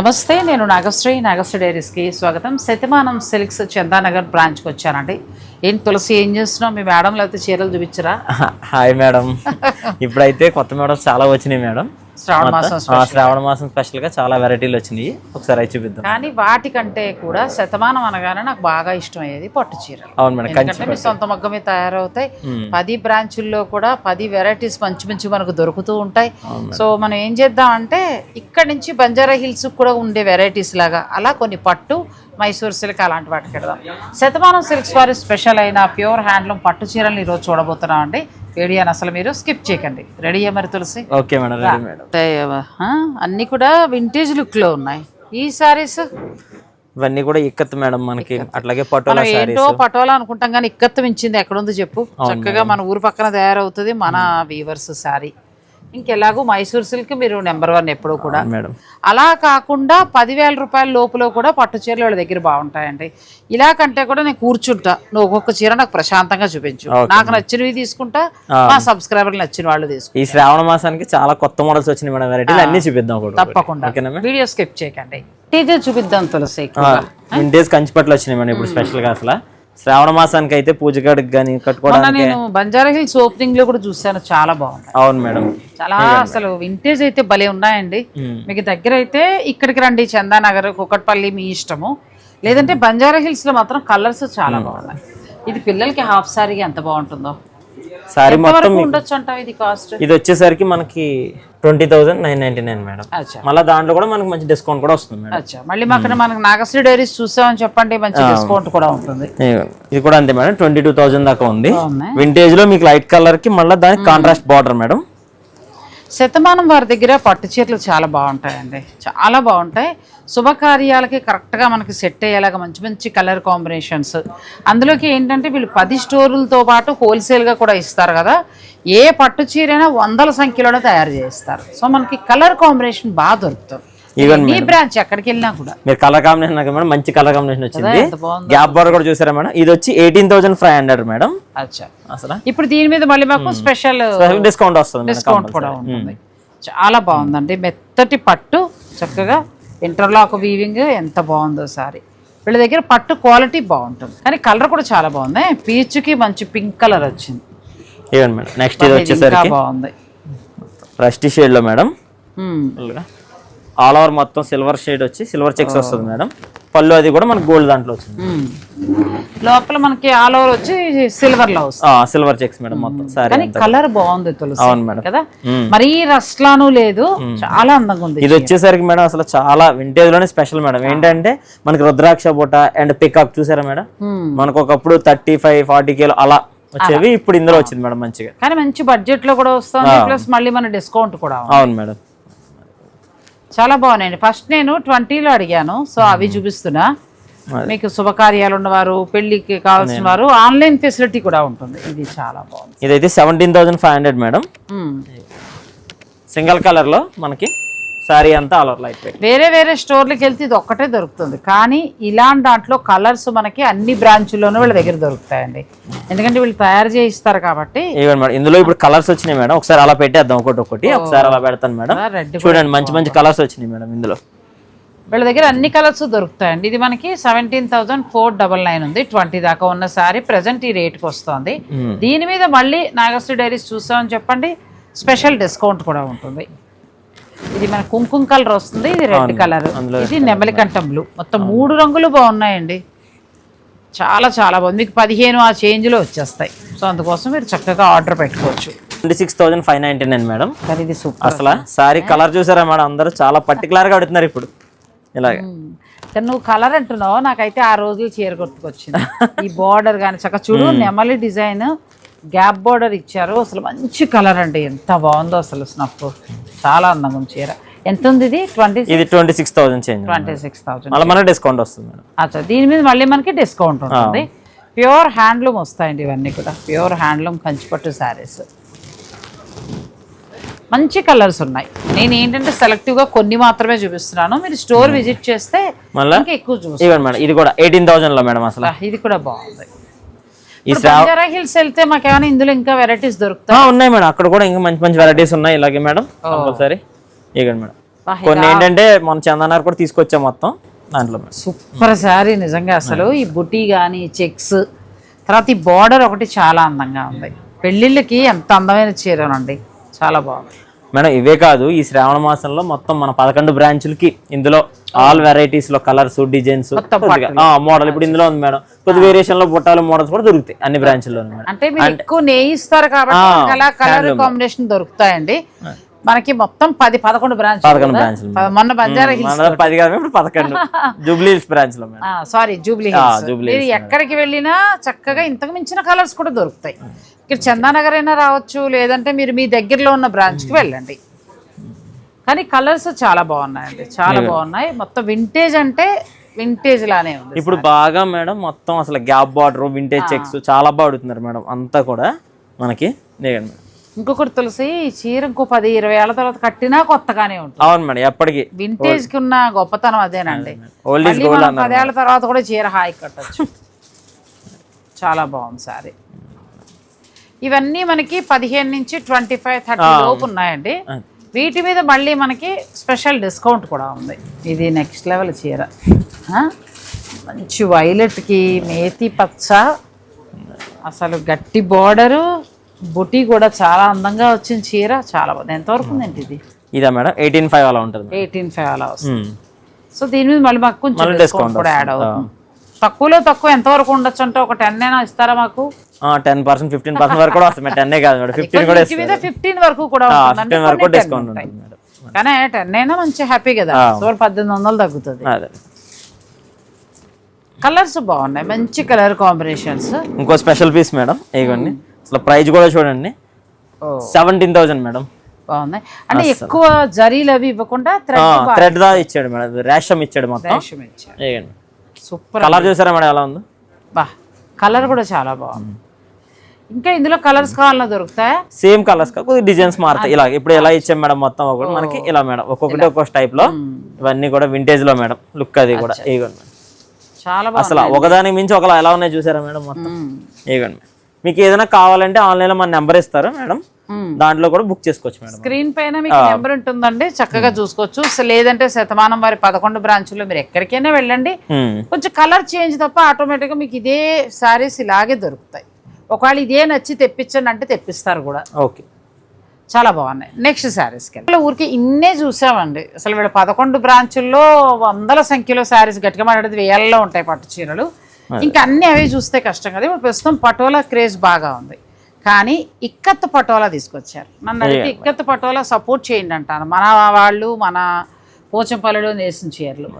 నమస్తే, నేను నాగశ్రీ డైరీస్కి స్వాగతం. శతమానం సిల్క్స్ చందానగర్ బ్రాంచ్కి వచ్చానండి. ఏంటి తులసి, ఏం చేస్తున్నావు? మీ మేడం లేకపోతే చీరలు చూపించరా? Hi madam. ఇప్పుడైతే కొత్త మేడం చాలా వచ్చినాయి మేడం. శ్రావణ మాసం స్పెషల్ గా చాలా వెరైటీలు వచ్చినాయి. ఒకసారి అవి చూపిద్దాం. కానీ వాటికంటే కూడా శతమానం అనగానే నాకు బాగా ఇష్టం అయ్యేది పట్టు చీరలు. అవును మేడం, ఎందుకంటే మీ సొంత మగ్గమే తయారవుతాయి. 10 బ్రాంచుల్లో కూడా 10 వెరైటీస్ మంచి మంచి మనకు దొరుకుతూ ఉంటాయి. సో మనం ఏం చేద్దాం అంటే ఇక్కడ నుంచి బంజారా హిల్స్ కూడా ఉండే వెరైటీస్ లాగా అలా కొన్ని పట్టు, మైసూర్ సిల్క్ అలాంటి వాటికి వెళ్దాం. శతమానం సిల్క్స్ వారి స్పెషల్ అయిన ప్యూర్ హ్యాండ్లూమ్ పట్టు చీరలు ఈరోజు చూడబోతున్నాం అండి. వీడియోని అసలు మీరు స్కిప్ చేయకండి. రెడీయా మరి Tulasi? Okay madam, ready madam. అన్ని కూడా వింటేజ్ లుక్ లో ఉన్నాయి. ఈ సారీస్ ఇవన్నీ కూడా ఇక్కత్ మేడం మనకి. అట్లాగే పటోలా సారీస్. ఏంటో పటోలా అనుకుంటాం కానీ ఇక్కత్ మించింది ఎక్కడుందో చెప్పు. చక్కగా మన ఊరు పక్కన తయారవుతుంది మన వీవర్స్ సారీ. ఇంకెలాగూ మైసూర్ సిల్క్ మీరు నెంబర్ 1 ఎప్పుడూ కూడా. అలా కాకుండా 10,000 రూపాయల లోపులో కూడా పట్టు చీరలు వాళ్ళ దగ్గర బాగుంటాయండి. ఇలా కంటే కూడా నేను కూర్చుంటా, నువ్వు ఒక్కొక్క చీర నాకు ప్రశాంతంగా చూపించు. నాకు నచ్చినవి తీసుకుంటా, మా సబ్స్క్రైబర్లు నచ్చిన వాళ్ళు తీసుకుంటా. ఈ శ్రావణ మాసానికి చాలా కొత్త మోడల్స్ వచ్చినాయి మేడం, వెరైటీలు అన్ని చూపిద్దాం. తప్పకుండా వీడియో స్కిప్ చేయకండి. టీజర్ చూపిద్దాం తులసి. వింటేజ్ కంచిపట్లు వచ్చినాయి మేడం ఇప్పుడు స్పెషల్ గా. అసలు శ్రావణ మాసానికి అయితే పూజగాడికి కానీ కట్టుకోవడానికి. నేను బంజారా హిల్స్ ఓపెనింగ్ లో కూడా చూసాను, చాలా బాగుంది. అవును మేడం, చాలా అసలు వింటేజ్ అయితే భలే ఉన్నాయండి. మీకు దగ్గర అయితే ఇక్కడికి రండి, చందానగర్, కుకట్పల్లి మీ ఇష్టము. లేదంటే బంజారా హిల్స్ లో మాత్రం కలర్స్ చాలా బాగున్నాయి. ఇది పిల్లలకి హాఫ్ సారీగా ఎంత బాగుంటుందో. సారీ మొత్తం ఉండొచ్చు అంటావు ఇది కాస్ట్? ఇది వచ్చేసరికి మనకి 20,999 మేడం. మళ్ళీ దాంట్లో కూడా మనకి మంచి డిస్కౌంట్ కూడా వస్తుంది మేడం. మళ్ళీ మనకు నాగశ్రీ డైరీస్ చూసామని చెప్పండి, మంచి డిస్కౌంట్ కూడా ఉంటుంది. ఇది కూడా అంతే మేడం, 22,000 దాకా ఉంది. వింటేజ్ లో మీకు లైట్ కలర్ కి మళ్ళీ దానికి కాంట్రాస్ట్ బార్డర్ మేడం. శతమానం వారి దగ్గర పట్టు చీరలు చాలా బాగుంటాయండి, చాలా బాగుంటాయి. శుభకార్యాలకి కరెక్ట్గా మనకి సెట్ అయ్యేలాగా మంచి మంచి కలర్ కాంబినేషన్స్. అందులోకి ఏంటంటే వీళ్ళు 10 స్టోర్లతో పాటు హోల్సేల్గా కూడా ఇస్తారు కదా. ఏ పట్టు చీరైనా 100ల సంఖ్యలోనే తయారు చేస్తారు. సో మనకి కలర్ కాంబినేషన్ బాగా దొరుకుతుంది. ఈ బ్రాంచ్ ఎక్కడికి వెళ్ళినా కూడా మీరు కలర్ కాంబినేషన్ మేడం, మంచి కలర్ కాంబినేషన్ వచ్చింది. గ్యాప్ బార్డర్ కూడా చూసారా మేడం? ఇది వచ్చి 18,500 మేడం. అసలు ఇప్పుడు దీని మీద మళ్ళీ మాకు స్పెషల్ డిస్కౌంట్ వస్తుంది, డిస్కౌంట్ కూడా ఉంటుంది. చాలా బాగుందండి, మెత్తటి పట్టు, చక్కగా ఇంటర్లాక్ వీవింగ్, ఎంత బాగుందో సారీ. వీళ్ళ దగ్గర పట్టు క్వాలిటీ బాగుంటుంది, కానీ కలర్ కూడా చాలా బాగుంది. పీచ్కి మంచి పింక్ కలర్ వచ్చింది. నెక్స్ట్ ఇది వచ్చేసరికి బాగుంది, రస్టీ షేడ్ లో మేడం. ఆల్ ఓవర్ మొత్తం సిల్వర్ షేడ్ వచ్చి సిల్వర్ చెక్స్ వస్తుంది మేడం. పళ్ళు అది కూడా మనకి గోల్డ్ దాంట్లో వచ్చింది. లోపల మనకి ఆల్ ఓవర్ వచ్చి సిల్వర్ లో సిల్వర్ చెక్స్ మేడం మొత్తం సారీ. కానీ కలర్ బాగుంది తులసి. అవును మేడం కదా, మరీ రస్లాను లేదు, చాలా అందంగా ఉంది. ఇది వచ్చేసరికి మేడం అసలు చాలా వింటేజ్ లోనే స్పెషల్ మేడం. ఏంటంటే మనకి రుద్రాక్ష బుట్ట అండ్ పికాక్ చూసారా మేడం? మనకు ఒకప్పుడు 35-40 కిలో అలా వచ్చేవి, ఇప్పుడు ఇందులో వచ్చింది మేడం మంచిగా. కానీ మంచి బడ్జెట్ లో కూడా వస్తుంది, ప్లస్ మళ్ళీ మన డిస్కౌంట్ కూడా. అవును మేడం, చాలా బాగున్నాయండి. ఫస్ట్ నేను 20లో అడిగాను, సో అవి చూపిస్తున్నా. మీకు శుభకార్యాలు ఉన్నవారు, పెళ్లికి కావాల్సిన వారు ఆన్లైన్ ఫెసిలిటీ కూడా ఉంటుంది. ఇది చాలా బాగుంది. ఇదైతే 17,500 మేడం. సింగిల్ కలర్ లో మనకి సారీ అంతా ఆల్ ఓవర్ లైట్ వెయిట్. వేరే వేరే స్టోర్లకి వెళ్తే ఇది ఒక్కటే దొరుకుతుంది, కానీ ఇలాంటి దాంట్లో కలర్స్ మనకి అన్ని బ్రాంచ్ల్లోనూ వీళ్ళ దగ్గర దొరుకుతాయండి. ఎందుకంటే వీళ్ళు తయారు చేయిస్తారు కాబట్టి. ఇందులో ఇప్పుడు కలర్స్ వచ్చినాయి మేడం, ఒకసారి అలా పెట్టేద్దాం ఒకటి. ఒకసారి అలా పెడతాను మేడం, చూడండి మంచి మంచి కలర్స్ వచ్చినాయి మేడం ఇందులో. వీళ్ళ దగ్గర అన్ని కలర్స్ దొరుకుతాయండి. ఇది మనకి 17,499 ఉంది. 20 దాకా ఉన్న సారీ ప్రెసెంట్ ఈ రేట్కి వస్తుంది. దీని మీద మళ్ళీ నాగశ్రీ డైరీస్ చూసామని చెప్పండి, స్పెషల్ డిస్కౌంట్ కూడా ఉంటుంది. ఇది మన కుంకుమ కలర్ వస్తుంది, ఇది రెడ్ కలర్, ఇది నెమలికంఠం బ్లూ. మొత్తం 3 రంగులు బాగున్నాయండి, చాలా చాలా బాగుంది. మీకు 15 ఆ చేంజ్ లో వచ్చేస్తాయి. సో అందుకోసం మీరు చక్కగా ఆర్డర్ పెట్టుకోవచ్చు. 26,599 మేడం. ఇది సూపర్. అసలు సారీ కలర్ చూసారా మేడం? అందరూ చాలా పర్టికులర్ గా అడుగుతున్నారు ఇప్పుడు. ఇలాగే నువ్వు కలర్ అంటున్నావు, నాకైతే ఆ రోజులు చీర గుర్తుకొచ్చింది. ఈ బార్డర్ కానీ చక్కగా చూడు, నెమలి డిజైన్, గ్యాప్ బార్డర్ ఇచ్చారు. అసలు మంచి కలర్ అండి, ఎంత బాగుందో అసలు. స్నఫ్ చాలా అందంగా ఉంది చీర. ఎంత ఉంది ఇది? 26,000 చేంజ్. 26,000 మళ్ళీ మనకి డిస్కౌంట్ వస్తుంది మేడం. అచ్చా, దీని మీద మళ్ళీ మనకి డిస్కౌంట్ ఉంటుంది. ప్యూర్ హ్యాండ్లూమ్ వస్తాయండి ఇవన్నీ కూడా, ప్యూర్ హ్యాండ్లూమ్ కంచిపట్టు శారీస్. మంచి కలర్స్ ఉన్నాయి. నేను ఏంటంటే సెలెక్టివ్ గా కొన్ని మాత్రమే చూపిస్తున్నాను, మీరు స్టోర్ విజిట్ చేస్తే ఇంకా ఎక్కువ చూపిస్తాను. ఇది కూడా 18,000 లో మేడం. అసలు ఇది కూడా బాగుంది. బంజారా హిల్స్ వెళ్తే మాకేమైనా ఇందులో ఇంకా వెరైటీస్ దొరుకుతాయి? ఉన్నాయి మేడం, అక్కడ కూడా ఇంకా మంచి మంచి వెరైటీస్ ఉన్నాయి ఇలాగే మేడం. కంపల్సరీ ఇవ్వండి మేడం. కొన్ని ఏంటంటే మన చందనార్ కూడా తీసుకొచ్చాం మొత్తం దాంట్లో మేడం. సూపర్ శారీ నిజంగా. అసలు ఈ బుటీ కానీ చెక్స్, తర్వాత ఈ బార్డర్ ఒకటి చాలా అందంగా ఉంది. పెళ్ళిళ్ళకి ఎంత అందమైన చీరనండి, చాలా బాగుంది మేడం. ఇవే కాదు, ఈ శ్రావణ మాసంలో మొత్తం మన 11 బ్రాంచులకి ఇందులో ఆల్ వెరైటీస్ లో కలర్స్, డిజైన్స్, మోడల్ ఇప్పుడు ఇందులో ఉంది మేడం. కొద్ది వేరియేషన్ లో బుట్టాలు మోడల్స్ కూడా దొరుకుతాయి అన్ని బ్రాంచ్ల్లో. అంటే మీరు ఎక్కువ నేయిస్తారు కాబట్టి అలా కలర్ కాంబినేషన్ దొరుకుతాయండి. మనకి మొత్తం 10-11 బ్రాంచ్. మొన్న బంజారా హిల్స్ 10 కాదు, ఇప్పుడు 11 జూబ్లీ హిల్స్ బ్రాంచ్ లో. Sorry, Jubilee hills. మీరు ఎక్కడికి వెళ్ళినా చక్కగా ఇంతకు మించిన కలర్స్ కూడా దొరుకుతాయి. ఇక్కడ చందానగర్ అయినా రావచ్చు, లేదంటే మీరు మీ దగ్గరలో ఉన్న బ్రాంచ్ కి వెళ్ళండి. కానీ కలర్స్ చాలా బాగున్నాయండి, చాలా బాగున్నాయి. మొత్తం వింటేజ్ అంటే వింటేజ్ లానే ఉంది. ఇప్పుడు బాగా మేడం మొత్తం అసలు గ్యాప్ బార్డర్, వింటేజ్ చెక్స్ చాలా బాగా అడుగుతున్నారు మేడం. అంతా కూడా మనకి ఇంకొకటి తులసి, ఈ చీర ఇంకో 10-20 ఏళ్ల తర్వాత కట్టినా కొత్తగానే ఉంటుంది. అవును మేడం, ఎప్పటికీ వింటేజ్ కి ఉన్న గొప్పతనం అదేనండి. 10 ఏళ్ల తర్వాత కూడా చీర హాయి కట్టచ్చు. చాలా బాగుంది సారీ. ఇవన్నీ మనకి 15 నుంచి 25-30 లోపు ఉన్నాయండి. వీటి మీద మళ్ళీ మనకి స్పెషల్ డిస్కౌంట్ కూడా ఉంది. ఇది నెక్స్ట్ లెవెల్ చీర, మంచి వైలెట్కి మేతి పచ్చ, అసలు గట్టి బార్డరు, బుటీ కూడా చాలా అందంగా వచ్చిన చీర, చాలా బాగుంది. ఎంతవరకు ఉందండి ఇది? ఇదా మేడం 18,500 అలా ఉంటుంది. 18,500 అలా వస్తుంది. సో దీని మీద మళ్ళీ మాకు కొంచెం డిస్కౌంట్ కూడా యాడ్ అవుతుంది. తక్కువలో తక్కువ ఎంతవరకు ఉండొచ్చు అంటే ఒక 10 అయినా ఇస్తారా మాకు? 10%, 15% వరకు కూడా వస్తుంది. 10 కాదు మేడం, 15 కూడా ఇస్తారు. 15 వరకు కూడా ఉంటుంది. 15 వరకు డిస్కౌంట్ ఉంటుంది మేడం. కానీ 10 అయినా మంచి హ్యాపీ కదా. సో 1800 తగ్గుతుంది. కలర్స్ బాగున్నాయి, మంచి కలర్ కాంబినేషన్స్. ఇంకో స్పెషల్ పీస్ మేడం, ఇవ్వండి. అసలు ప్రైస్ కూడా చూడండి, 17,000 మేడం. బాగున్నాయి. అంటే ఎక్కువ జరీలు అవి ఇవ్వకుండా థ్రెడ్ దా ఇచ్చాడు మేడం, రేషం ఇచ్చాడు మొత్తం. సూపర్. కలర్ చూసారా మేడం ఎలా ఉంది? బా, కలర్ కూడా చాలా బాగుంది. ఇంకా ఇందులో కలర్స్ కావాలన్నా దొరుకుతాయా? సేమ్ కలర్స్ కాదు, డిజైన్స్ మారుతాయి. ఇలా ఇప్పుడు ఎలా ఇచ్చాం మేడం మొత్తం ఒకటి మనకి ఇలా మేడం, ఒక్కొక్కటి ఒక్కొక్క టైప్ లో. ఇవన్నీ కూడా వింటేజ్ లో మేడం, లుక్ అది కూడా. ఇవ్వండి చాలా బాగుంది. అసలు ఒకదానికి మించి ఒకలా ఎలా ఉన్నాయి చూసారా మేడం మొత్తం. ఇవ్వండి, మీకు ఏదైనా కావాలంటే ఆన్లైన్ లో మన నెంబర్ ఇస్తారు మేడం, దాంట్లో కూడా బుక్ చేసుకోవచ్చు మేడం. స్క్రీన్ పైన మీకు నెంబర్ ఉంటుందండి, చక్కగా చూసుకోవచ్చు. లేదంటే శతమానం వారి 11 బ్రాంచ్లో మీరు ఎక్కడికైనా వెళ్ళండి. కొంచెం కలర్ చేంజ్ తప్ప ఆటోమేటిక్ గా మీకు ఇదే సారీస్ ఇలాగే దొరుకుతాయి. ఒకవేళ ఇదే నచ్చి తెప్పించండి అంటే తెప్పిస్తారు కూడా. ఓకే, చాలా బాగున్నాయి. నెక్స్ట్ శారీస్కి ఊరికి ఇన్నే చూసామండి. అసలు వీళ్ళ 11 బ్రాంచుల్లో వందల సంఖ్యలో శారీస్, గట్టిగా మాట్లాడితే వేలలో ఉంటాయి పట్టు చీరలు. ఇంకా అన్ని అవే చూస్తే కష్టం కదా. ఇప్పుడు ప్రస్తుతం పటోలా క్రేజ్ బాగా ఉంది, కానీ ఇక్కత్ పటోలా తీసుకొచ్చారు. నన్ను అడిగితే ఇక్కత్ పటోలా సపోర్ట్ చేయండి అంటాను. మన వాళ్ళు మన పోచంపల్లిలో నేసిన చీరలు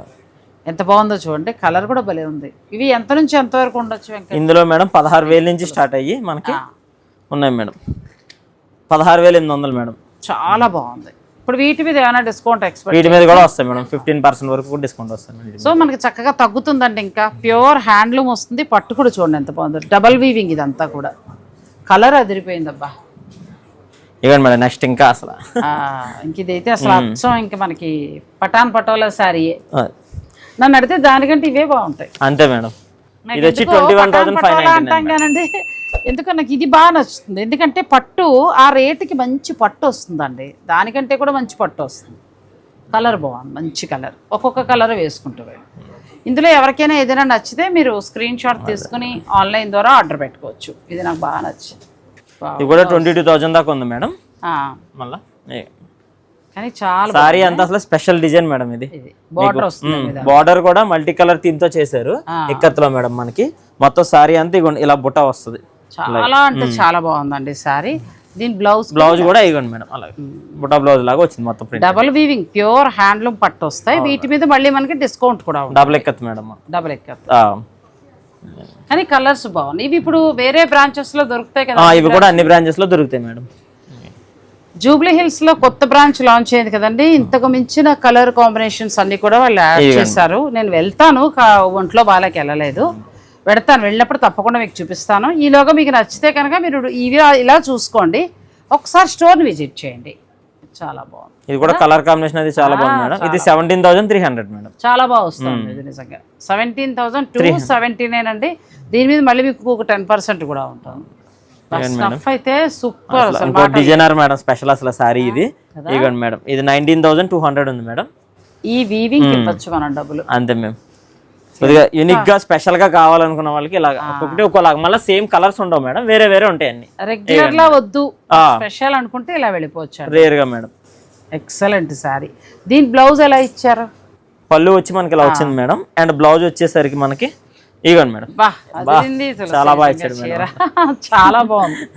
ఎంత బాగుందో చూడండి. కలర్ కూడా భలే ఉంది. ఇవి ఎంత నుంచి ఎంత వరకు ఉండొచ్చు? ఇందులో మేడం 16,000 నుంచి స్టార్ట్ అయ్యి మనకి ఉన్నాయి మేడం. 16,800 మేడం. చాలా బాగుంది. ఇప్పుడు వీటి మీద ఏమైనా డిస్కౌంట్ ఎక్స్పెక్ట్? వీటి మీద కూడా వస్తాయి మేడం, 15% వరకు డిస్కౌంట్ వస్తుంది. సో మనకి చక్కగా తగ్గుతుందండి. ఇంకా ప్యూర్ హ్యాండ్లూమ్ వస్తుంది. పట్టు కూడా చూడండి ఎంత బాగుంది, డబల్ వీవింగ్ ఇదంతా కూడా. కలర్ అదిరిపోయింది అబ్బా. ఇవ్వండి మేడం నెక్స్ట్. ఇంకా అసలు ఇంక ఇదైతే అసలు అచ్చం ఇంకా మనకి పటాన్ పటోలా శారీయే. నన్ను అడిగితే దానికంటే ఇవే బాగుంటాయి. అంతే మేడం. ఇది వచ్చి 21,599 అంటాం కానండి. ఎందుకంటే నాకు ఇది బాగా నచ్చుతుంది. ఎందుకంటే పట్టు ఆ రేటుకి మంచి పట్టు వస్తుందండి, దానికంటే కూడా మంచి పట్టు వస్తుంది. కలర్ బాగుంది, మంచి కలర్. ఒక్కొక్క కలర్ వేసుకుంటారు. ఇందులో ఎవరికైనా ఏదైనా నచ్చితే మీరు స్క్రీన్ షాట్ తీసుకుని ఆన్లైన్ ద్వారా ఆర్డర్ పెట్టుకోవచ్చు. ఇది నాకు బాగా నచ్చింది. ఇది కూడా 22,000 దాకా ఉంది మేడం. మళ్ళా కానీ చాలా సారీ అంతా అసలు స్పెషల్ డిజైన్ మేడం. ఇది బార్డర్ వస్తుంది, బార్డర్ కూడా మల్టీ కలర్ థీమ్ తో చేశారు ఇక్కత్లో మేడం. మనకి మొత్తం సారీ అంతా ఇలా బుట్ట వస్తుంది. చాలా అంటే చాలా బాగుందండి సారీ. దీని బ్లౌజ్ కూడా ఇవ్వండి మేడం, అలా బుట్ట బ్లౌజ్ లాగా వచ్చింది మొత్తం. డబుల్ వీవింగ్ ప్యూర్ హ్యాండ్లూమ్ పట్టు వస్తాయి. వీటి మీద మళ్ళీ మనకి డిస్కౌంట్ కూడా ఉంది. Double ikat madam, double ikat. కానీ కలర్స్ బాగున్నాయి. ఇవి ఇప్పుడు వేరే బ్రాంచెస్ లో దొరుకుతాయి కదా? ఇవి కూడా అన్ని బ్రాంచెస్ లో దొరుకుతాయి మేడం. జూబ్లీ హిల్స్ లో కొత్త బ్రాంచ్ లాంచ్ అయింది కదండి. ఇంతకు మించిన కలర్ కాంబినేషన్స్ అన్ని కూడా వాళ్ళు యాడ్ చేశారు. నేను వెళ్తాను, ఒంట్లో బాలకి వెళ్ళలేదు, వెళ్తాను. వెళ్ళినప్పుడు తప్పకుండా మీకు చూపిస్తాను. ఈలోగా మీకు నచ్చితే కనుక మీరు ఇవి ఇలా చూసుకోండి. ఒకసారి స్టోర్ విజిట్ చేయండి, చాలా బాగుంది. ఇది కూడా కలర్ కాంబినేషన్ అది చాలా బాగుంది మేడం. ఇది 17,300 మేడం. చాలా బాగా వస్తుంది ఇది నిజంగా. 17,279 అండి. దీని మీద మళ్ళీ మీకు ఒక 10% కూడా ఉంటుంది. స్టఫ్ అయితే సూపర్ అసలు ఇంకో డిజైనర్ మేడం స్పెషల్ అసలు సారీ ఇది ఇవ్వండి మేడం. ఇది 19,200 ఉంది మేడం. ఈ వీవింగ్ ఇవ్వచ్చు మనం డబ్బులు అంతే మేము. కొద్దిగా యూనిక్ గా స్పెషల్ గా కావాలనుకున్న వాళ్ళకి ఇలా ఒక్కొక్కటి ఒక్కోలాగా, మళ్ళీ సేమ్ కలర్స్ ఉండవు మేడం, వేరే వేరే ఉంటాయి అన్ని. రెగ్యులర్ లా వద్దు స్పెషల్ అనుకుంటే ఇలా వెళ్ళిపోవచ్చు. రేర్ గా మేడం. Excellent sorry. దీని బ్లౌజ్ ఎలా ఇచ్చారు? పళ్ళు వచ్చి మనకి ఇలా వచ్చింది మేడం, అండ్ బ్లౌజ్ వచ్చేసరికి మనకి ఇవ్వండి మేడం. చాలా బాగా ఇచ్చాడు మేడం. చాలా బాగుంది,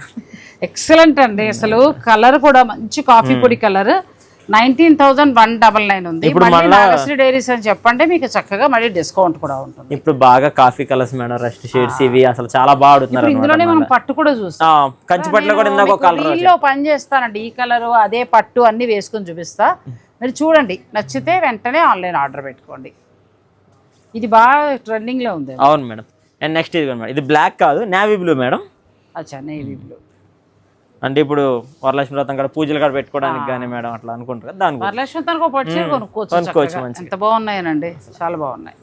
ఎక్సలెంట్ అండి. అసలు కలర్ కూడా మంచి కాఫీ పొడి కలర్. 19,199 ఉంది. ఇప్పుడు నాగశ్రీ డైరీస్ అని చెప్పండి, మీకు చక్కగా మళ్ళీ డిస్కౌంట్ కూడా ఉంటుంది. ఇప్పుడు బాగా coffee colours madam, rust shades ఇవి అసలు చాలా బాగా ఆడుతున్నారు. ఇందులోనే మనం పట్టు కూడా చూస్తాం. కంచి పట్టులో కూడా ఇందాక ఒక కలర్ లో పని చేస్తానండి. ఈ కలర్ అదే పట్టు అన్ని వేసుకొని చూపిస్తా, మీరు చూడండి. నచ్చితే వెంటనే ఆన్లైన్ ఆర్డర్ పెట్టుకోండి. ఇది బాగా ట్రెండింగ్ లో ఉంది. అవును మేడం. అండ్ నెక్స్ట్ ఇది మేడం, ఇది బ్లాక్ కాదు నేవీ బ్లూ మేడం. అచ్చా, నేవీ బ్లూ అంటే ఇప్పుడు వరలక్ష్మి వ్రతం కూడా పూజలు కూడా పెట్టుకోవడానికి కానీ మేడం అట్లా అనుకుంటారు. దానికి వరలక్ష్మి వ్రతానికి కొనుక్కోవచ్చు. ఎంత బాగున్నాయనండి, చాలా బాగున్నాయి.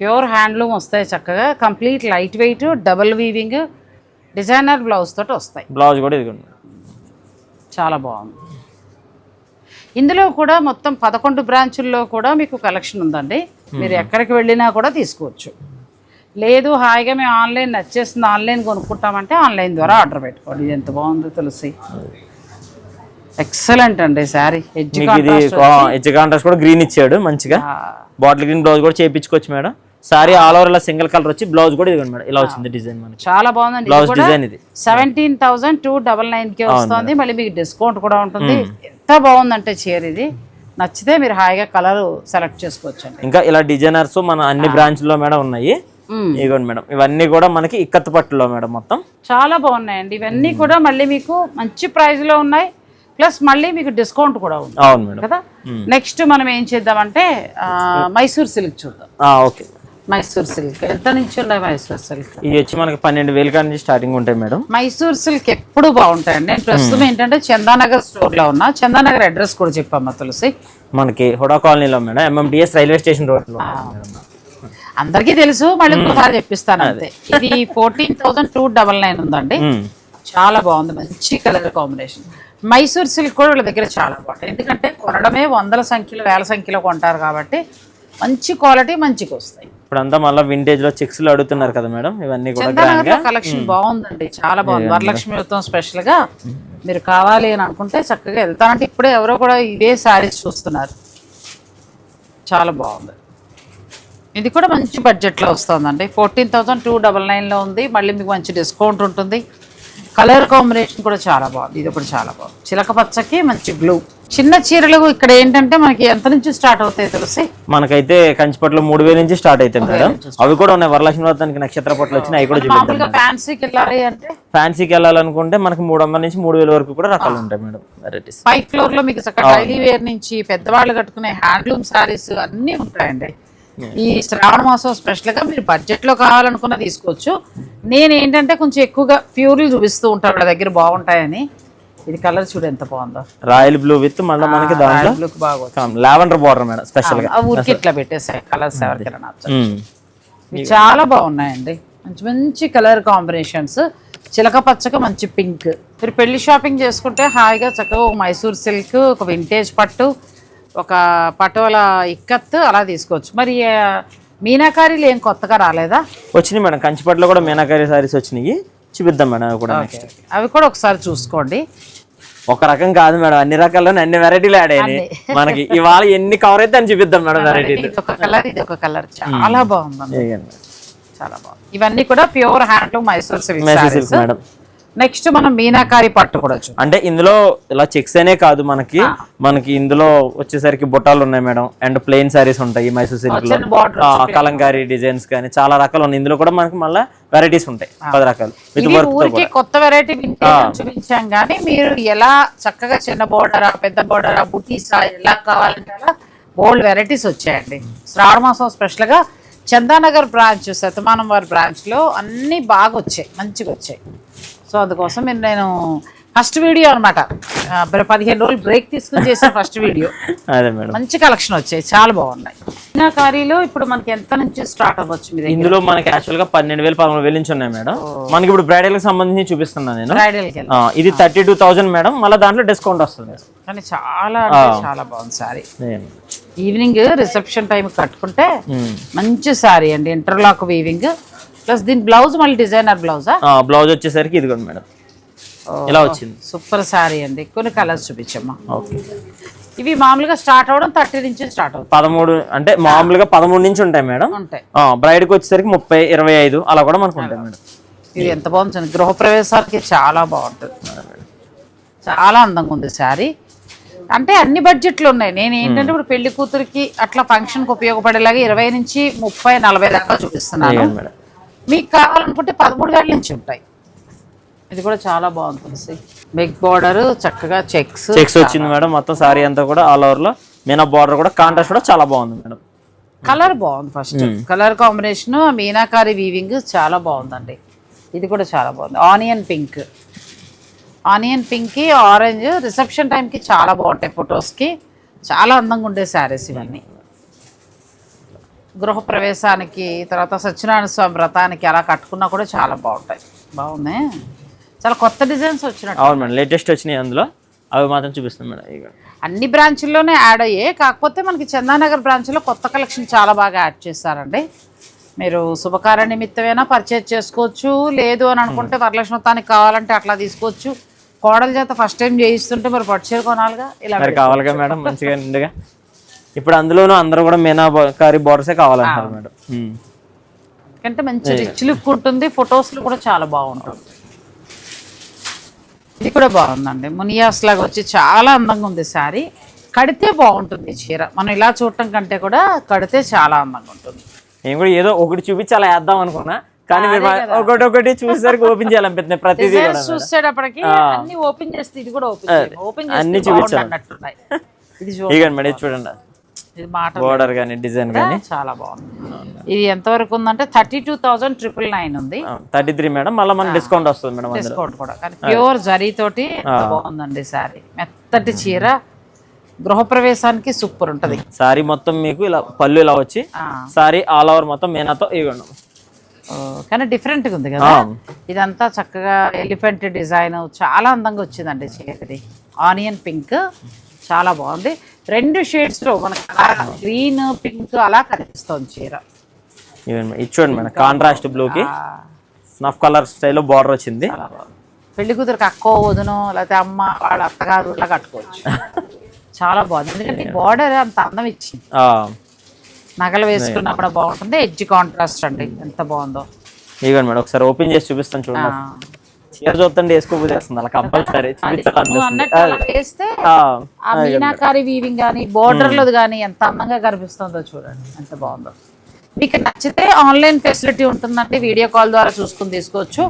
ప్యూర్ హ్యాండ్లూమ్ వస్తాయి చక్కగా, complete light weight, double weaving, designer blouse తోటి వస్తాయి. బ్లౌజ్ కూడా ఇది చాలా బాగుంది. ఇందులో కూడా మొత్తం 11 బ్రాంచుల్లో కూడా మీకు కలెక్షన్ ఉందండి. మీరు ఎక్కడికి వెళ్ళినా కూడా తీసుకోవచ్చు. లేదు హాయిగా మేము ఆన్లైన్ నచ్చేస్తుంది ఆన్లైన్ కొనుక్కుంటామంటే ఆన్లైన్ ద్వారా ఆర్డర్ పెట్టుకోండి. ఇది ఎంత బాగుందో తులసి, ఎక్సలెంట్ అండి శారీ. ఎడ్జ్ కాంట్రాస్ట్ కూడా గ్రీన్ ఇచ్చాడు మంచిగా, బాటిల్ గ్రీన్ బ్లౌజ్ కూడా చేయించుకోవచ్చు మేడం. సారీ ఆల్ ఓవర్ ఇలా సింగిల్ కలర్ వచ్చి బ్లౌజ్ కూడా ఇదిగోండి మేడం, ఇలా వచ్చింది డిజైన్ మనకి. చాలా బాగుందండి. బ్లౌజ్ డిజైన్ ఇది 17,299 వస్తుంది. మళ్ళీ మీకు డిస్కౌంట్ కూడా ఉంటుంది. ఎంత బాగుందంటే చీర ఇది. నచ్చితే మీరు హాయిగా కలర్ సెలెక్ట్ చేసుకోవచ్చు అండి. ఇంకా ఇలా డిజైనర్స్ మన అన్ని బ్రాంచ్ లో మేడం ఉన్నాయి. ఇవ్వండి మేడం, ఇవన్నీ కూడా మనకి ఇక్కత్ పట్టులో మేడం మొత్తం చాలా బాగున్నాయండి. ఇవన్నీ కూడా మళ్ళీ మీకు మంచి ప్రైస్ లో ఉన్నాయి, ప్లస్ మళ్ళీ మీకు డిస్కౌంట్ కూడా ఉంది. అవును మేడం కదా. నెక్స్ట్ మనం ఏం చేద్దామంటే మైసూర్ సిల్క్ చూద్దాం. ఓకే, మైసూర్ సిల్క్ ఎంత నుంచి ఉన్నాయి? మైసూర్ సిల్క్ ఇవి వచ్చి మనకి 12,000 కాడి నుంచి స్టార్టింగ్ ఉంటాయి మేడం. మైసూర్ సిల్క్ ఎప్పుడు బాగుంటాయండి. నేను ప్రస్తుతం ఏంటంటే చందానగర్ స్టోర్ లో ఉన్నా. చందానగర్ అడ్రస్ కూడా చెప్పమ్మా తులసి. మనకి హుడా కాలనీలో madam, MMTS railway station road లో. అందరికీ తెలుసు, మళ్ళీ ఒకసారి చెప్పిస్తాను అంతే. ఇది 14,299 ఉందండి. చాలా బాగుంది, మంచి కలర్ కాంబినేషన్. మైసూర్ సిల్క్ కూడా వీళ్ళ దగ్గర చాలా బాగుంటుంది. ఎందుకంటే కొనడమే వందల సంఖ్యలో వేల సంఖ్యలో కొంటారు కాబట్టి మంచి క్వాలిటీ మంచిగా వస్తాయి. ఇప్పుడు అంతా మళ్ళీ వింటేజ్ లో చెక్స్ లో అడుగుతున్నారు కదా మేడం, ఇవన్నీ కూడా కలెక్షన్ బాగుందండి, చాలా బాగుంది. వరలక్ష్మి వ్రతం స్పెషల్ గా మీరు కావాలి అని అనుకుంటే చక్కగా వెళ్తానంటే ఇప్పుడే ఎవరో కూడా ఇవే శారీస్ చూస్తున్నారు. చాలా బాగుంది. ఇది కూడా మంచి బడ్జెట్లో వస్తుందండి. 14,299 ఉంది. మళ్ళీ మీకు మంచి డిస్కౌంట్ ఉంటుంది. కలర్ కాంబినేషన్ కూడా చాలా బాగుంది. ఇది కూడా చాలా బాగుంది, చిలక పచ్చకి మంచి బ్లూ. చిన్న చీరలు ఇక్కడ ఏంటంటే మనకి ఎంత నుంచి స్టార్ట్ అవుతాయి తెలిసి? మనకైతే కంచిపట్లో 3,000 నుంచి స్టార్ట్ అవుతాయి మేడం. అవి కూడా ఉన్నాయి. వరలక్ష్మి వ్రతానికి నక్షత్ర పట్లు వచ్చినాయి, అవి కూడా చూపిస్తాం. ఫ్యాన్సీకి వెళ్ళాలి అంటే, ఫ్యాన్సీకి వెళ్ళాలనుకుంటే మనకి 300 నుంచి 3,000 వరకు కూడా రకాలు ఉంటాయి మేడం. వెరైటీస్ 5th ఫ్లోర్ లో మీకు చక్కగా డైలీ వేర్ నుంచి పెద్దవాళ్ళు కట్టుకునే హ్యాండ్లూమ్ సారీస్ అన్ని ఉంటాయండి. ఈ శ్రావణ మాసం స్పెషల్ గా మీరు బడ్జెట్ లో కావాలనుకున్న తీసుకోవచ్చు. నేను ఏంటంటే కొంచెం ఎక్కువగా ప్యూర్లు చూపిస్తూ ఉంటాను, వాళ్ళ దగ్గర బాగుంటాయని. ఇది కలర్ చూడు ఎంత బాగుందో, రాయల్ బ్లూ విత్ మళ్ళీ మనకి దాంట్లో లావెండర్ బార్డర్ మేడం స్పెషల్ గా. ఊరికి ఇట్లా పెట్టేసాయి కలర్స్ ఎవరికైనా నచ్చవు. చాలా బాగున్నాయండి, మంచి మంచి కలర్ కాంబినేషన్స్. చిలక పచ్చక మంచి పింక్. మీరు పెళ్లి షాపింగ్ చేసుకుంటే హాయిగా చక్కగా ఒక మైసూర్ సిల్క్, ఒక వింటేజ్ పట్టు, ఒక పటోల ఇక్కత్ అలా తీసుకోవచ్చు. మరి మీనాకారీలు ఏం కొత్తగా రాలేదా? వచ్చినాయి మేడం, కంచిపట్లో కూడా మీనాకారీ సారీస్ వచ్చినాయి, చూపిద్దాం మేడం. అవి కూడా అవి కూడా ఒకసారి చూసుకోండి. ఒక రకం కాదు మేడం, అన్ని రకాల్లో అన్ని వెరైటీలు యాడ్ అయినాయి మనకి. ఇవాళ ఎన్ని కవర్ అయితే అని చూపిద్దాం మేడం వెరైటీలు. ఇది ఒక కలర్, ఇది ఒక కలర్, చాలా బాగుంది, చాలా బాగుంది. ఇవన్నీ కూడా pure handloom Mysore silk madam. Next మనం మీనాకారి పట్టు కూడా అంటే ఇందులో ఇలా చెక్స్ అనే కాదు, మనకి ఇందులో వచ్చేసరికి బుట్టాలు ఉన్నాయి మేడం, అండ్ ప్లెయిన్ సారీస్ ఉంటాయి మైసూర్ సిల్క్ లో, కలంకారీ డిజైన్స్ కానీ చాలా రకాలు ఉన్నాయి. ఇందులో కూడా మనకి మళ్ళీ వెరైటీస్ ఉంటాయి, 10 రకాలు. ఊరికి కొత్త వెరైటీ చూపించాం కానీ మీరు ఎలా చక్కగా చిన్న బోర్డరా, పెద్ద బోర్డరా, బుటీసా ఎలా కావాలంటే అలా బోల్డ్ వెరైటీస్ వచ్చాయండి. శ్రావణ మాసం స్పెషల్ గా చందానగర్ బ్రాంచ్, శతమానం వారి బ్రాంచ్ లో అన్ని బాగా వచ్చాయి, మంచిగా వచ్చాయి. సో అందుకోసం నేను ఫస్ట్ వీడియో అనమాట, 15 రోజులు బ్రేక్ తీసుకుని చేసిన ఫస్ట్ వీడియో. అదే మేడం, మంచి కలెక్షన్ వచ్చాయి, చాలా బాగున్నాయి. మీనాకారీలో ఇప్పుడు మనకి ఎంత నుంచి స్టార్ట్ అవ్వచ్చు? మీ దగ్గర ఇందులో మనకి యాక్చువల్ గా 12,000 13,000 నుంచి ఉన్నాయి మేడం. మనకి ఇప్పుడు బ్రైడల్ కి సంబంధించి చూపిస్తున్నాను నేను. బ్రైడల్కి ఇది 32,000 మేడం, మళ్ళీ దాంట్లో డిస్కౌంట్ వస్తుంది. కానీ చాలా అంటే చాలా బాగుంది సారీ. ఈవినింగ్ రిసెప్షన్ టైం కట్టుకుంటే మంచి సారీ అండి. ఇంటర్లాక్ వీవింగ్ ప్లస్ దీని బ్లౌజ్ మళ్ళీ డిజైనర్ బ్లౌజా? బ్లౌజ్ వచ్చేసరికి ఇదిగోండి మేడం, ఇలా వచ్చింది. సూపర్ సారీ అండి. కొన్ని కలర్స్ చూపించమ్మా. ఓకే, ఇవి మామూలుగా స్టార్ట్ అవ్వడం 30 నుంచి స్టార్ట్ అవుతుంది. 13 అంటే మామూలుగా 13 నుంచి ఉంటాయి మేడం. ఉంటాయి. బ్రైడ్ కి వచ్చేసరికి 30, 25 అలా కూడా మనకు ఉంటాయి మేడం. ఇది ఎంత బాగుంటుంది, గృహప్రవేశానికి చాలా బాగుంటుంది. చాలా అందంగా ఉంది శారీ. అంటే అన్ని బడ్జెట్లు ఉన్నాయి. నేను ఏంటంటే ఇప్పుడు పెళ్లి కూతురికి అట్లా ఫంక్షన్కి ఉపయోగపడేలాగా 20 నుంచి 30, 40 దాకా చూపిస్తున్నాను. మీకు కావాలనుకుంటే 13,000 నుంచి ఉంటాయి. ఇది కూడా చాలా బాగుంటుంది. బిగ్ బార్డర్, చక్కగా చెక్స్ వచ్చింది మేడం. మొత్తం సారీ అంతా కూడా ఆల్ ఓవర్ లో మీనా బార్డర్ కూడా కాంట్రాస్ట్ కూడా చాలా బాగుంది మేడం. కలర్ బాగుంది. First colour combination meenakari weaving చాలా బాగుందండి. ఇది కూడా చాలా బాగుంది. ఆనియన్ పింక్ కి ఆరెంజ్ రిసెప్షన్ టైంకి చాలా బాగుంటాయి. ఫొటోస్కి చాలా అందంగా ఉండే శారీస్ ఇవన్నీ. గృహప్రవేశానికి తర్వాత సత్యనారాయణ స్వామి వ్రతానికి అలా కట్టుకున్నా కూడా చాలా బాగుంటాయి. బాగున్నాయి, చాలా కొత్త డిజైన్స్ వచ్చినట్టు. అవును మేడం, లేటెస్ట్ వచ్చినాయి అందులో, అవి మాత్రం చూపిస్తాం మేడం. అన్ని బ్రాంచుల్లోనే యాడ్ అయ్యాయి. కాకపోతే మనకి చందానగర్ బ్రాంచ్లో కొత్త కలెక్షన్ చాలా బాగా యాడ్ చేస్తారండి. మీరు శుభకార్య నిమిత్తమైనా పర్చేజ్ చేసుకోవచ్చు, లేదు అని అనుకుంటే వరలక్ష్మి వ్రతానికి కావాలంటే అట్లా తీసుకోవచ్చు. కోడల చేత ఫస్ట్ టైం చేయిస్తుంటే మరి పట్టుచీర కొనాలిగా, ఇలా కావాలిగా మేడం మంచిగా నిండుగా. ఇప్పుడు అందులోనూ అందరూ కూడా మీనాకారి బోర్డర్సే కావాలంటారు మేడం. ఎందుకంటే మంచి రిచ్ లుక్ ఉంటుంది, ఫొటోస్లు కూడా చాలా బాగుంటుంది. ఇది కూడా బాగుందండి, మునియాస్ లాగా వచ్చి చాలా అందంగా ఉంది శారీ. కడితే బాగుంటుంది చీర, మనం ఇలా చూడటం కంటే కూడా కడితే చాలా అందంగా ఉంటుంది. నేను కూడా ఏదో ఒకటి చూపించి అలా వేద్దాం అనుకున్నా, కానీ ఒకటి చూసేసరికి ఓపెన్ చేయాలనిపిస్తుంది. ప్రతిదీ చూసేటప్పటికి అన్ని ఓపెన్ చేస్తే ఇది కూడా ఓపెన్ అన్ని చూపించాలి. ఇది మేడం చూడండి, బోర్డర్ గానీ డిజైన్ గానీ చాలా బాగుంది. ఇది ఎంత వరకు ఉందంటే 32,999 ఉంది. 33 మేడం, మళ్ళీ మన డిస్కౌంట్ వస్తుంది మేడం. డిస్కౌంట్ కూడా, కానీ ప్యూర్ జరీ తోటి బాగుందండి సారీ. మెత్తటి చీర, గృహప్రవేశానికి సూపర్ ఉంటది. సారీ మొత్తం మీకు ఇలా పళ్ళు ఇలా వచ్చి సారీ ఆల్ ఓవర్ మొత్తం మీనాతో ఇవ్వండి. కానీ డిఫరెంట్ గా ఉంది కదా. ఇదంతా చక్కగా ఎలిఫెంట్ డిజైన్ చాలా అందంగా వచ్చిందండి చీరది. ఆనియన్ పింక్ చాలా బాగుంది. 2 షేడ్స్ లో మనకి గ్రీన్ పింక్ అలా కనిపిస్తుంది చీర. చూడండి మేడం, కాంట్రాస్ట్ బ్లూ కి స్నఫ్ కలర్ స్టైల్లో బార్డర్ వచ్చింది. పెళ్లి కూతురికి అక్కో వదును లేకపోతే అమ్మ వాళ్ళ అత్తగారు ఇట్లా కట్టుకోవచ్చు. చాలా బాగుంది, ఎందుకంటే బార్డర్ అంత అందం ఇచ్చింది. నగలు వేసుకున్నా కూడా బాగుంటుంది. ఎడ్జ్ కాంట్రాస్ట్ అండి, ఎంత బాగుందో. ఇదిగోండి మేడం, ఒకసారి ఓపెన్ చేసి చూపిస్తాను చూడండి. చీర చూస్తుంటే వేసుకోబోతుంది అలా కంపల్సరీ వేస్తే ఆ మీనాకారి వీవింగ్ కానీ బోర్డర్ లో కానీ ఎంత అందంగా కనిపిస్తుందో చూడండి, ఎంత బాగుందో. మీకు నచ్చితే ఆన్లైన్ ఫెసిలిటీ ఉంటుందండి, వీడియో కాల్ ద్వారా చూసుకుని తీసుకోవచ్చు.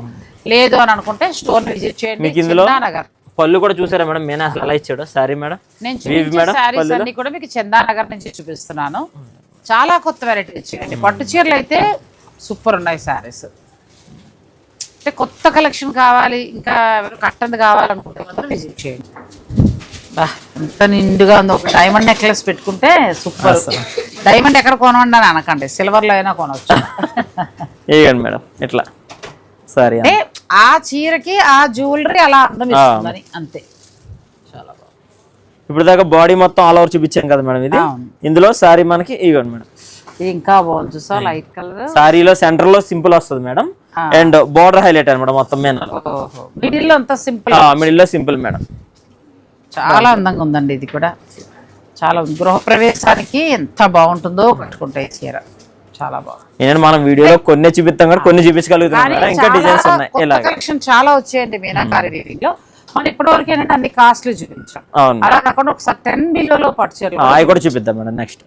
లేదు అని అనుకుంటే స్టోర్ విజిట్ చేయండి. చందానగర్ పళ్ళు కూడా చూసారా మేడం, మీనా అసలు ఎలా ఇచ్చాడు సారీ మేడం. నేను చూపించే శారీస్ అన్ని కూడా మీకు చందానగర్ నుంచి చూపిస్తున్నాను. చాలా కొత్త వెరైటీ ఇచ్చేయండి. పట్టు చీరలు అయితే సూపర్ ఉన్నాయి శారీస్. అంటే కొత్త కలెక్షన్ కావాలి, ఇంకా కట్టంది కావాలనుకుంటే మాత్రం విజిట్ చేయండి. ఎంత నిండుగా ఉందో. ఒక డైమండ్ నెక్లెస్ పెట్టుకుంటే సూపర్. డైమండ్ ఎక్కడ కొనవండి అని అనకండి, సిల్వర్ లో అయినా కొనవచ్చు. మేడం ఇట్లా సరే, అంటే ఆ చీరకి ఆ జ్యువెలరీ అలా అందం ఇస్తుందని అంతే. చాలా బాగుంది. ఇప్పుడు దాకా బాడీ మొత్తం ఆల్ ఓవర్ చూపించాం కదా మేడం. ఇది ఇందులో సారీ మనకి ఇవ్వండి మేడం. ఇది ఇంకా బాగుంది చూసా, లైట్ కలర్. సారీలో సెంటర్ లో సింపుల్ వస్తుంది మేడం, అండ్ బార్డర్ హైలైట్ అనమాట మొత్తం మీద. మిడిల్ లో అంతా సింపుల్, మిడిల్ లో సింపుల్ మేడం. చాలా అందంగా ఉందండి. ఇది కూడా చాలా గృహప్రవేశానికి ఎంత బాగుంటుందో కట్టుకుంటే ఈ చీర చాలా బాగుంది. ఏంటంటే మనం వీడియోలో కొన్ని చూపిస్తాం కూడా కొన్ని చూపించగలుగుతాం, ఇంకా డిజైన్స్ ఉన్నాయి. కలెక్షన్ చాలా వచ్చాయండి మీనాకారి వీవింగ్ లో. మనం ఇప్పటివరకు ఏంటంటే అన్ని కాస్ట్లీ చూపించాం. అలా కాకుండా ఒకసారి 10 బిలోలో పట్టు చీరలు అవి కూడా చూపిద్దాం మేడం నెక్స్ట్.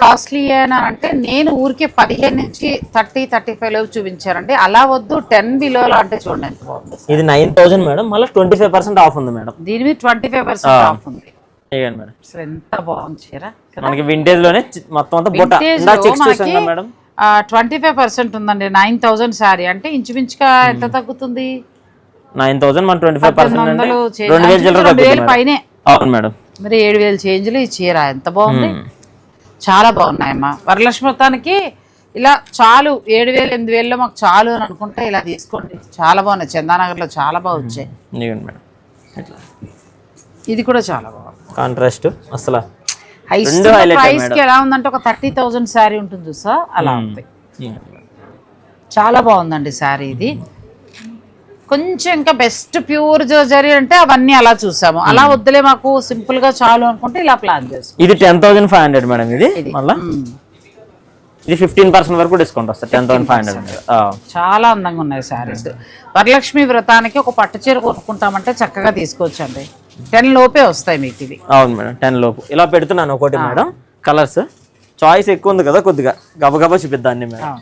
కాస్ట్లీ అయినా అంటే నేను ఊరికే 15 నుంచి 30-35 లోపు చూపించారండి. అలా వద్దు, 10 బిలోలో అంటే చూడండి ఎంత బాగుంది. ఇది 9,000 మేడం, మళ్ళీ 25% ఆఫ్ ఉంది మేడం. దీని మీద 25% ఆఫ్ ఉంది. మేడం ఎంత బాగుంది చీర. మనకి వింటేజ్ లోనే మొత్తం అంతా మేడం 25% ఉందండి. 9,000 శారీ అంటే ఇంచుమించుగా ఎంత తగ్గుతుంది? 9,000 మన 25% అంటే 1800 2,000 చిల్లర తగ్గుతుంది 2,000 మేడం. పైనే అవును మేడం. మరి 7,000 చేంజ్లు ఈ చీర ఎంత బాగుంది, చాలా బాగున్నాయమ్మా. వరలక్ష్మి వ్రతానికి ఇలా చాలు 7,000 8,000లో మాకు చాలు అని అనుకుంటే ఇలా తీసుకోండి, చాలా బాగున్నాయి. చందానగర్లో చాలా బాగా వచ్చాయి. ఇదిగోండి మేడం, ఇట్లా ఇది కూడా చాలా బాగుంది. కాంట్రాస్ట్ అసలు ప్రైస్కి ఎలా ఉందంటే ఒక 30,000 శారీ ఉంటుంది చూసా, అలా ఉంది. చాలా బాగుందండి శారీ. ఇది కొంచెం ఇంకా బెస్ట్ ప్యూర్ జరీ అంటే అవన్నీ అలా చూసాము. అలా వద్దులే మాకు సింపుల్ గా చాలు అనుకుంటే ఇలా ప్లాన్ చేసుకో. ఇది 10,500 మేడం. ఇది మళ్ళా ఇది 15% వరకు డిస్కౌంట్ వస్తుంది. 10,500. చాలా అందంగా ఉన్నాయి శారీస్. వరలక్ష్మి వ్రతానికి ఒక పట్టు చీర కొనుక్కుంటామంటే చక్కగా తీసుకోవచ్చండి. 10 లోపే వస్తాయి మీకు ఇవి. అవును మేడం, 10 లోపు. ఇలా పెడుతున్నాను ఒకటి మేడం. కలర్స్ చాయిస్ ఎక్కువ ఉంది కదా, కొద్దిగా గబగబా చూపిద్దాన్ని మేడం.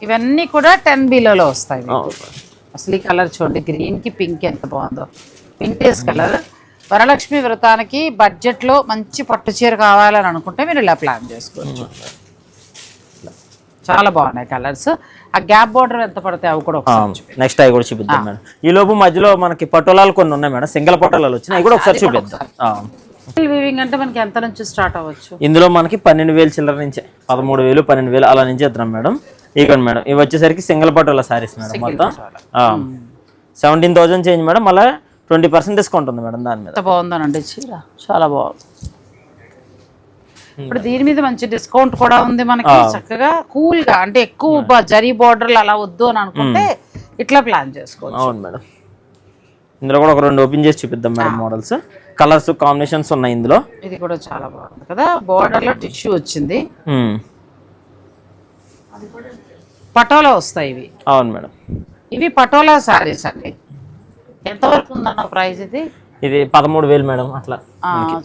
ఇవన్నీ కూడా 10 బిలోలో వస్తాయి. అసలు ఈ కలర్ చూడండి, గ్రీన్ కి పింక్ ఎంత బాగుందో, పింటేజ్ కలర్. వరలక్ష్మి వ్రతానికి బడ్జెట్ లో మంచి పట్టు చీర కావాలని అనుకుంటే మీరు ఇలా ప్లాన్ చేసుకోవచ్చు. చాలా బాగున్నాయి కలర్స్. ఆ గ్యాప్ బోర్డర్ ఎంత పడతాయి అవి కూడా నెక్స్ట్ అవి కూడా చూపిద్దాం మేడం. ఈ లోపు మధ్యలో మనకి పటోలాలు కొన్ని ఉన్నాయి మేడం, సింగల్ పటోలాలు వచ్చినాయి, అవి కూడా ఒకసారి చూపిద్దాం. వీవింగ్ అంటే మనకి ఎంత నుంచి స్టార్ట్ అవ్వచ్చు? ఇందులో మనకి 12,000 చిల్లర నుంచి 13,000 12,000 అలా నుంచి ఇద్దాం మేడం. ఇవ్వండి మేడం, ఇవి వచ్చేసరికి సింగిల్ పటోలా సారీస్ మేడం. మొత్తం 17,000 చేంజ్ మేడం. మళ్ళీ 20% డిస్కౌంట్ ఉంది మేడం దాని మీద. బాగుందనండి చీర, చాలా బాగుంది. ఇప్పుడు దీని మీద మంచి డిస్కౌంట్ కూడా ఉంది మనకి. చక్కగా కూల్ గా అంటే ఎక్కువ జరీ బోర్డర్లు అలా వద్దు అని అనుకుంటే ఇట్లా ప్లాన్ చేసుకోవచ్చు. అవును మేడం. ఇందులో కూడా ఒక 2 ఓపెన్ చేసి చూపిద్దాం మేడం. మోడల్స్ కలర్స్ కాంబినేషన్స్ ఉన్నాయి ఇందులో. ఇది కూడా చాలా బాగుంది కదా, బోర్డర్ లో టిష్యూ వచ్చింది. పటోలా వస్తాయి ఇవి. అవును మేడం, ఇవి పటోలా సారీస్ అండి. ఎంత వరకు ఉందన్న ప్రైస్? ఇది 13,000 మేడం. అట్లా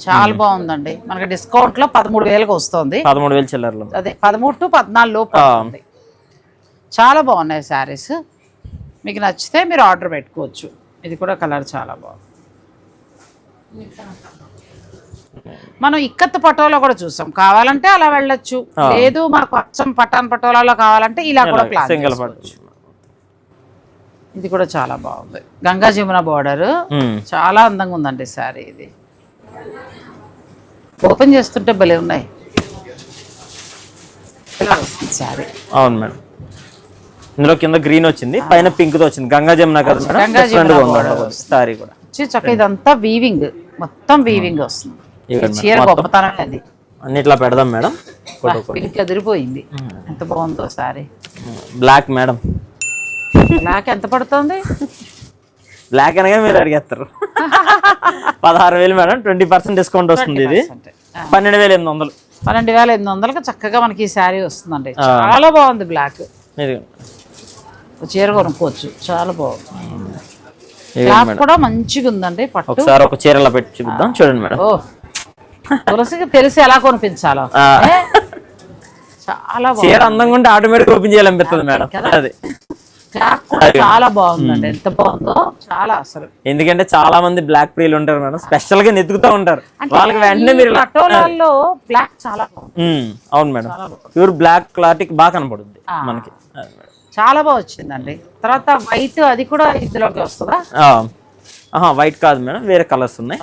చాలా బాగుందండి. మనకి డిస్కౌంట్ లో 13,000కి వస్తుంది. 13,000 చిల్లర్లు, అదే 13 to 14 లోపు. చాలా బాగున్నాయి శారీస్. మీకు నచ్చితే మీరు ఆర్డర్ పెట్టుకోవచ్చు. ఇది కూడా కలర్ చాలా బాగుంది. మనం ఇక్కత్ పటోలా కూడా చూసాం, కావాలంటే అలా వెళ్ళొచ్చు. లేదు మాకు అచ్చం పటాన్ పటోలాలో కావాలంటే ఇలా కూడా ప్లాన్ చేసుకోవచ్చు. ఇది కూడా చాలా బాగుంది. గంగా జమున బోర్డర్ చాలా అందంగా ఉందండి శారీ. ఇది ఓపెన్ చేస్తుంటే భలే ఉన్నాయి శారీ. అవును మేడం, ఇందులో కింద గ్రీన్ వచ్చింది, పైన పింక్ తో వచ్చింది. గంగా జమున కదా సారీ కూడా చక్క. ఇదంతా వీవింగ్, మొత్తం వీవింగ్ వస్తుంది. చీర గొప్పతనం అది. అన్నిట్లా పెడదాం మేడం. పింక్ ఎదిరిపోయింది, ఎంత బాగుందో సారీ. బ్లాక్ మేడం, బ్లాక్ ఎంత పడుతుంది? బ్లాక్ అనగా మీరు అడిగేస్తారు. 16,000 మేడం, 20% డిస్కౌంట్ వస్తుంది. ఇది 12,800. 12,800కి చక్కగా మనకి ఈ శారీ వస్తుందండి. చాలా బాగుంది బ్లాక్. చీర కొనుక్కోవచ్చు, చాలా బాగుంది. బ్లాక్ కూడా మంచిగా ఉందండి. పట్టు ఒకసారి ఒక చీరలా పెట్టి చూపిద్దాం, చూడండి మేడం. ఓ, తులసికి తెలిసి ఎలా కొనిపించాలో. చాలా చీర అందంగా ఉంటే ఆటోమేటిక్ ఓపెన్ చేయాలనిపిస్తుంది మేడం. అది చాలా బాగుందండి, ఎంత బాగుందో చాలా అసలు. ఎందుకంటే చాలా మంది బ్లాక్ ప్రియులు ఉంటారు మేడం, స్పెషల్ గా నెతుకుతూ ఉంటారు. వాళ్ళకి వెంటనే మీరు పటోలాల్లో బ్లాక్ చాలా బాగుంది. అవును మేడం, ప్యూర్ బ్లాక్ క్లారిటీ బాగా కనపడుతుంది మనకి. చాలా బాగా వచ్చిందండి. తర్వాత వైట్, అది కూడా ఇందులోకి వస్తుందా? వైట్ కాదు మేడం, వేరే కలర్స్ ఉన్నాయి.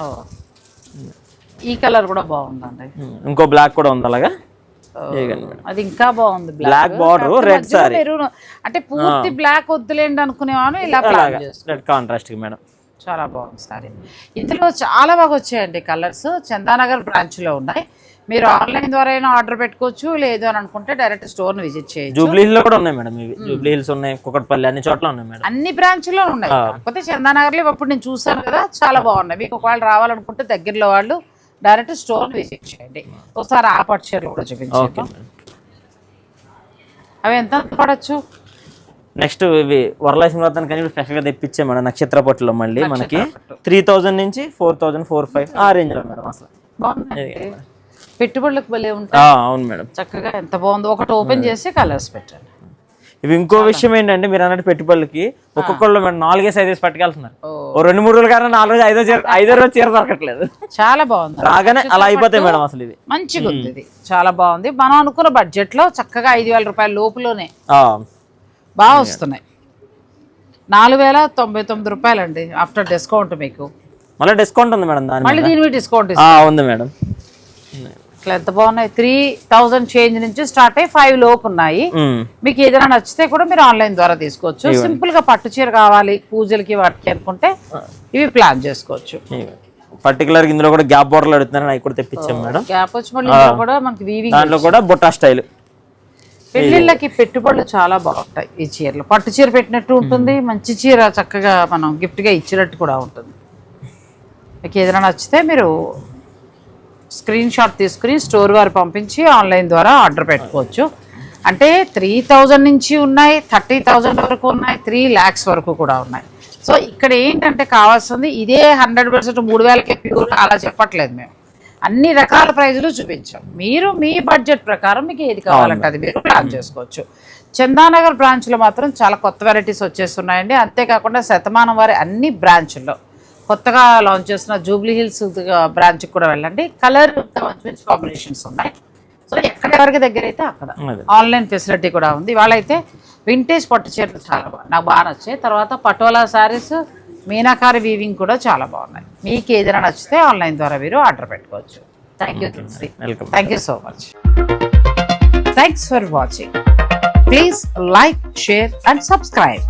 ఈ కలర్ కూడా బాగుందండి. ఇంకో బ్లాక్ కూడా ఉంది అలాగా. అది ఇంకా బాగుంది. Black border, red sorry. అంటే పూర్తి బ్లాక్ వద్దులేండి అనుకునేవాను, ఇలా రెడ్ కాంట్రాస్ట్ మేడం. చాలా బాగుంది సారీ. ఇందులో చాలా బాగా వచ్చాయండి కలర్స్. చందానగర్ బ్రాంచ్ లో ఉన్నాయి. మీరు ఆన్లైన్ ద్వారా అయినా ఆర్డర్ పెట్టుకోవచ్చు, లేదు అని అనుకుంటే డైరెక్ట్ స్టోర్ ని విజిట్ చేయొచ్చు. జూబ్లీ హిల్స్ లో కూడా ఉన్నాయి మేడం. ఇవి జూబ్లీ హిల్స్ ఉన్నాయి, కుకట్పల్లి, అన్ని చోట్ల ఉన్నాయి మేడం. అన్ని బ్రాంచ్లో ఉన్నాయి. కాకపోతే చందానగర్ లో ఇప్పుడు నేను చూసాను కదా, చాలా బాగున్నాయి. మీకు ఒకవేళ రావాలనుకుంటే దగ్గరలో వాళ్ళు డైరెక్ట్ స్టోర్ విజిట్ చేయండి. ఒకసారి ఆ పట్టు చీరలు కూడా చూపించండి. అవి ఎంత పడచ్చు? నెక్స్ట్ ఇవి వరలక్ష్మి వ్రతానికి కానీ స్పెషల్ గా తెప్పించే మేడం. నక్షత్ర పట్టులో మళ్ళీ మనకి 3,000 నుంచి 4,000, 4,500 ఆ రేంజ్ లో మేడం. అసలు పెట్టుబడులకు భలే ఉంటాయి. అవును మేడం, చక్కగా ఎంత బాగుందో. ఒకటి ఓపెన్ చేసి కలర్స్ పెట్టండి. ఇవి ఇంకో విషయం ఏంటంటే, మీరు అన్నట్టు పెట్టుబడులకి ఒక్కొక్కళ్ళు మేడం 4-5 పట్టుకెళ్తున్నారు. 2-3 రోజులు కానీ 4-5 రోజు చీర దొరకట్లేదు. చాలా బాగుంది, రాగానే అలా అయిపోతాయి మేడం. అసలు ఇది మంచిగా ఉంది, ఇది చాలా బాగుంది. మనం అనుకున్న బడ్జెట్ లో చక్కగా 5,000 రూపాయల లోపులోనే బాగా వస్తున్నాయి. 4,099 రూపాయలండి ఆఫ్టర్ డిస్కౌంట్ మీకు. మళ్ళీ డిస్కౌంట్ ఉంది మేడం దాని మళ్ళీ దీని మీద డిస్కౌంట్ ఉంది మేడం. ఇట్లా ఎంత బాగున్నాయి. 3,000 చేంజ్ నుంచి స్టార్ట్ అయ్యి 5 లోపు ఉన్నాయి. మీకు ఏదైనా నచ్చితే కూడా మీరు ఆన్లైన్ ద్వారా తీసుకోవచ్చు. సింపుల్ గా పట్టు చీర కావాలి పూజలకి వాటికి అనుకుంటే ఇవి ప్లాన్ చేసుకోవచ్చు. పర్టికులర్ ఇందులో కూడా గ్యాప్ బోర్డర్లు అడుగుతున్నారు, అవి కూడా తెప్పించాం మేడం. గ్యాప్ వచ్చి మళ్ళీ ఇందులో కూడా మనకి వీవింగ్, దాంట్లో కూడా బుట్టా స్టైల్. పెళ్లిళ్ళకి పెట్టుబడులు చాలా బాగుంటాయి ఈ చీరలు. పట్టు చీర పెట్టినట్టు ఉంటుంది, మంచి చీర చక్కగా మనం గిఫ్ట్ గా ఇచ్చినట్టు కూడా ఉంటుంది. మీకు ఏదైనా నచ్చితే మీరు స్క్రీన్ షాట్ తీసుకుని స్టోర్ వారు పంపించి ఆన్లైన్ ద్వారా ఆర్డర్ పెట్టుకోవచ్చు. అంటే 3,000 నుంచి ఉన్నాయి, 30,000 వరకు ఉన్నాయి, 3 lakhs వరకు కూడా ఉన్నాయి. సో ఇక్కడ ఏంటంటే కావాల్సింది ఇదే 100% 3,000కే ప్యూర్ అలా చెప్పట్లేదు మేము. అన్ని రకాల ప్రైజులు చూపించాం. మీరు మీ బడ్జెట్ ప్రకారం మీకు ఏది కావాలంటే అది మీరు ప్లాన్ చేసుకోవచ్చు. చందానగర్ బ్రాంచ్లో మాత్రం చాలా కొత్త వెరైటీస్ వచ్చేస్తున్నాయండి. అంతేకాకుండా శతమానం వారి అన్ని బ్రాంచ్ల్లో కొత్తగా లాంచ్ చేస్తున్న జూబ్లీ హిల్స్ బ్రాంచ్కి కూడా వెళ్ళండి. కలర్ మంచి కాంబినేషన్స్ ఉన్నాయి. సో ఎక్కడెవరికి దగ్గర అయితే అక్కడ ఆన్లైన్ ఫెసిలిటీ కూడా ఉంది. వాళ్ళైతే వింటేజ్ పట్టు చీరలు చాలా నాకు బాగా నచ్చాయి. తర్వాత పటోలా శారీస్, మీనాకారి వీవింగ్ కూడా చాలా బాగున్నాయి. మీకు ఏదైనా నచ్చితే ఆన్లైన్ ద్వారా మీరు ఆర్డర్ పెట్టుకోవచ్చు. Thank you so much. Thanks for watching. Please like, share and subscribe.